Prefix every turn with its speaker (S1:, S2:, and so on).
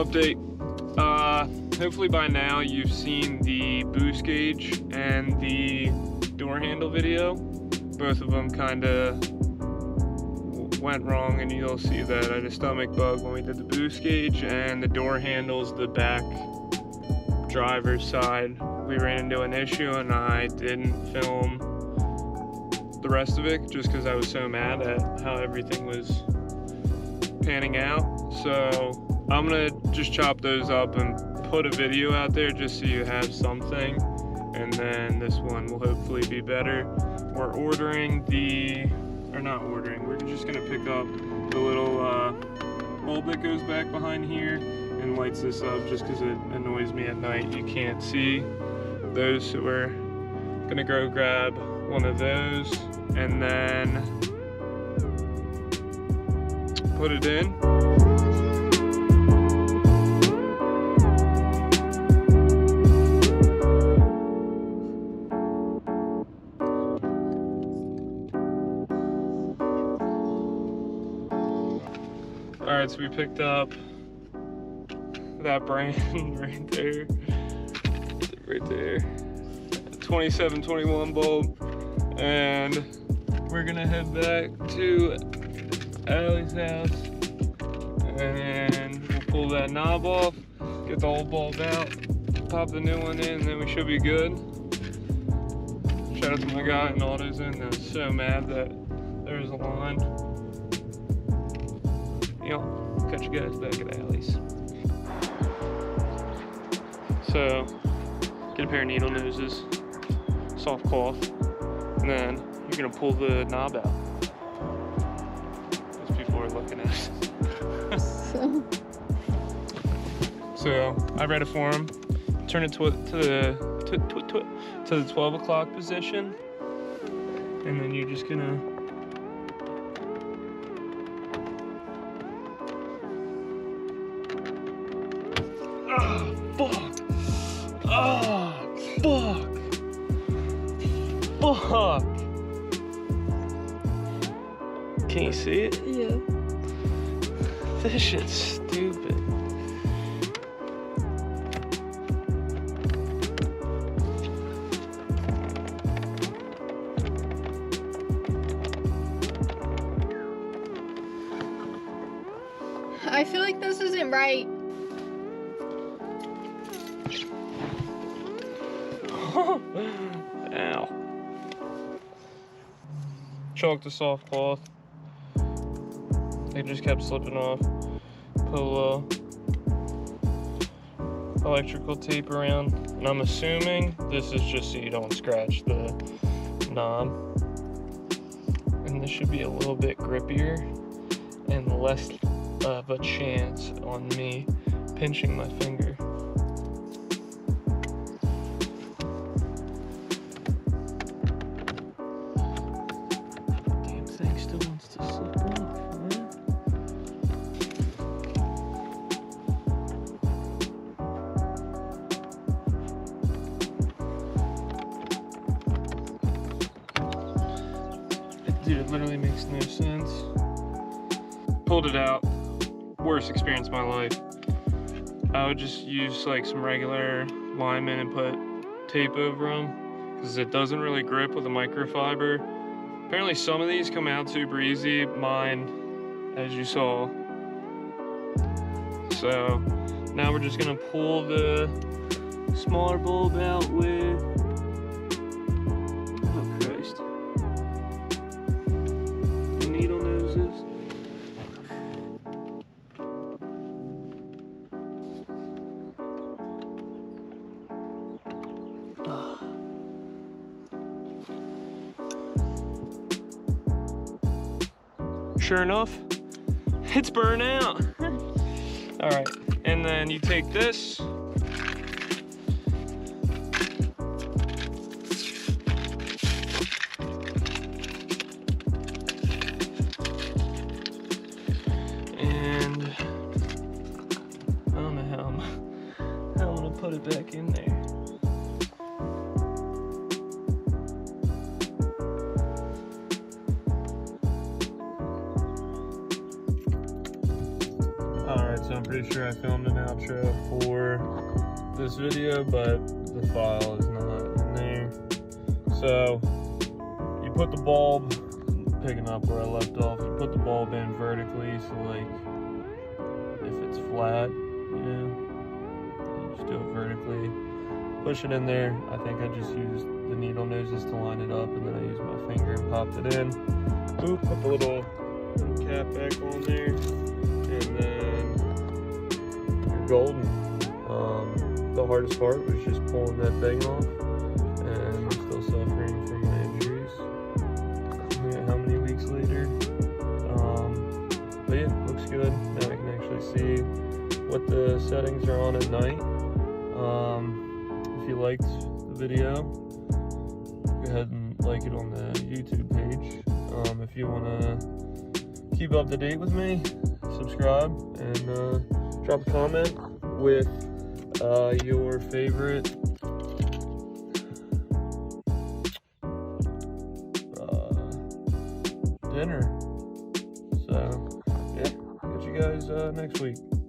S1: update. Hopefully by now you've seen the boost gauge and the door handle video. Both of them kind of went wrong, and you'll see that I had a stomach bug when we did the boost gauge, and the door handles, the back driver's side, we ran into an issue and I didn't film the rest of it just because I was so mad at how everything was panning out. So I'm gonna just chop those up and put a video out there just so you have something, and then this one will hopefully be better. We're ordering we're just gonna pick up the little bulb that goes back behind here and lights this up just because it annoys me at night. You can't see those, so we're gonna go grab one of those and then put it in. Alright, so we picked up that brand right there, 2721 bulb, and we're gonna head back to Allie's house and we'll pull that knob off, get the old bulb out, pop the new one in, and then we should be good. Shout out to my guy in AutoZone that was so mad that there was a line. Catch you guys back at Allie's. So, get a pair of needle noses, soft cloth, and then you're gonna pull the knob out. Those people are looking at us. So I read it for him. Turn it to the 12 o'clock position, and then you're just gonna. Fuck! Can you see it?
S2: Yeah.
S1: This shit's stupid.
S2: I feel like this isn't right.
S1: Ow. Chalk the soft cloth. It just kept slipping off. Put a little electrical tape around. And I'm assuming this is just so you don't scratch the knob. And this should be a little bit grippier and less of a chance on me pinching my finger. Dude, it literally makes no sense. Pulled it out. Worst experience of my life. I would just use like some regular linemen and put tape over them because it doesn't really grip with a microfiber. Apparently some of these come out super easy. Mine, as you saw. So now we're just gonna pull the smaller bulb out with, oh Christ, the needle noses. Sure enough, it's burnt out. All right, and then you take this, and I don't know how I'm gonna put it back in there. So I'm pretty sure I filmed an outro for this video, but the file is not in there. So you put the bulb, picking up where I left off, you put the bulb in vertically, so like if it's flat, you know, you just do it vertically, push it in there. I think I just used the needle noses to line it up, and then I used my finger and popped it in. Boop, put the little cap back on there, and then you're golden. The hardest part was just pulling that thing off, and I'm still suffering from my injuries. How many weeks later? But yeah, looks good. Now I can actually see what the settings are on at night. If you liked the video, go ahead and like it on the YouTube page. If you want to keep up to date with me, subscribe and drop a comment with your favorite dinner. So yeah, catch you guys next week.